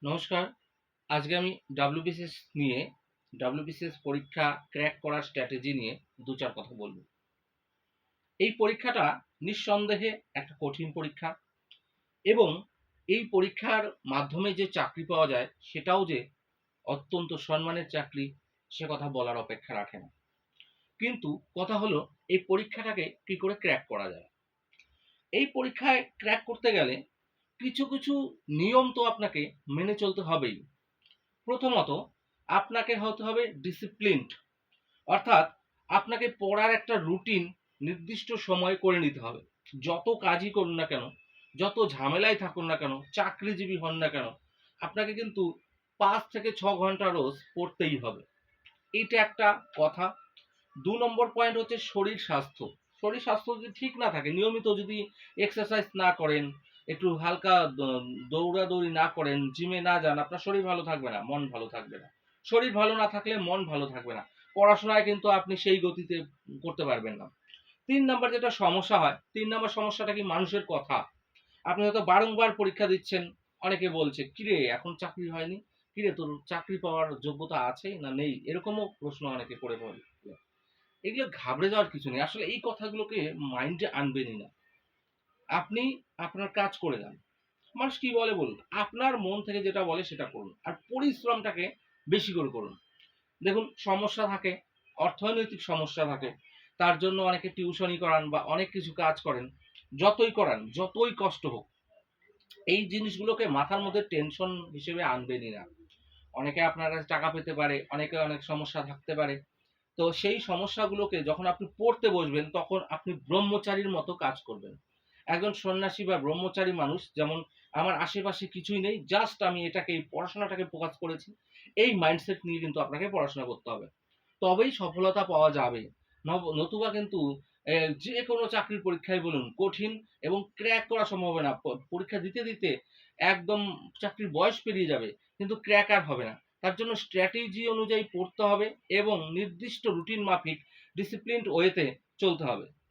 নমস্কার। আজকে আমি ডাব্লিউবিসিএস নিয়ে ডাব্লিউবিসিএস পরীক্ষা ক্র্যাক করার স্ট্র্যাটেজি নিয়ে ২-৪ কথা বলব। এই পরীক্ষাটা নিঃসন্দেহে একটা কঠিন পরীক্ষা এবং এই পরীক্ষার মাধ্যমে যে চাকরি পাওয়া যায় সেটাও যে অত্যন্ত সম্মানের চাকরি সে কথা বলার অপেক্ষা রাখে না। কিন্তু কথা হলো এই পরীক্ষাটাকে কি করে ক্র্যাক করা যায়? এই পরীক্ষায় ক্র্যাক করতে গেলে কিছু নিয়ম তো আপনাকে মেনে চলতে হবেই। প্রথমত আপনাকে হতে হবে ডিসিপ্লিনড, অর্থাৎ আপনাকে পড়ার একটা রুটিন নির্দিষ্ট সময়ে করে নিতে হবে। যত কাজই করুন না কেন, যত ঝামেলায় থাকুন না কেন, চাকরিজীবী হন না কেন, আপনাকে কিন্তু ৫ থেকে ৬ ঘন্টা রোজ পড়তেই হবে। এইটা একটা কথা। ২ নম্বর পয়েন্ট হচ্ছে শরীর স্বাস্থ্য। শরীর স্বাস্থ্য যদি ঠিক না থাকে, নিয়মিত যদি এক্সারসাইজ না করেন, একটু হালকা দৌড়াদৌড়ি না করেন, জিমে না যান, আপনার শরীর ভালো থাকবে না, মন ভালো থাকবে না। শরীর ভালো না থাকলে মন ভালো থাকবে না। পড়াশোনায় কিন্তু আপনি সেই গতিতে করতে পারবেন না। ৩ নাম্বার যেটা সমস্যা হয়, ৩ নাম্বার সমস্যাটা কি মানুষের কথা। আপনি হয়তো বারংবার পরীক্ষা দিচ্ছেন, অনেকে বলছে, "কিরে এখন চাকরি হয়নি? কিরে তোর চাকরি পাওয়ার যোগ্যতা আছে না নেই?" এরকমও প্রশ্ন অনেকে করে বলে। এগুলো ঘাবড়ে যাওয়ার কিছু নেই। আসলে এই কথাগুলোকে মাইন্ডে আনবেনই না। আপনি আপনার কাজ করে যান। মানুষ কি বলে বলুন। আপনার মন থেকে যেটা বলে সেটা করুন। আর পরিশ্রমটাকে বেশি করে করুন। দেখুন সমস্যা থাকে, অর্থনৈতিক সমস্যা থাকে। তার জন্য অনেকে টিউশনি করান বা অনেক কিছু কাজ করেন। যতই করান, যতই কষ্ট হোক, এই জিনিসগুলোকে মাথার মধ্যে টেনশন হিসেবে আনবেনই না। অনেকে আপনার কাছে টাকা পেতে পারে, অনেকে অনেক সমস্যা থাকতে পারে। তো সেই সমস্যাগুলোকে যখন আপনি পড়তে বসবেন তখন আপনি ব্রহ্মচারীর মতো কাজ করবেন। একজন সন্ন্যাসী বা ব্রহ্মচারী মানুষ যেমন আমার আশেপাশে কিছুই নেই, জাস্ট আমি এটাকে এই পড়াশোনাটাকে ফোকাস করেছি। এই মাইন্ডসেট নিয়ে কিন্তু আপনাকে পড়াশোনা করতে হবে। তবেই সফলতা পাওয়া যাবে। নতুবা কিন্তু যেকোনো চাকরির পরীক্ষায় বলুন কঠিন এবং ক্র্যাক করা সম্ভব হবে না। পরীক্ষা দিতে একদম চাকরির বয়স পেরিয়ে যাবে কিন্তু ক্র্যাক আর হবে না। তার জন্য স্ট্র্যাটেজি অনুযায়ী পড়তে হবে এবং নির্দিষ্ট রুটিন মাফিক ডিসিপ্লিনড ওয়েতে চলতে হবে।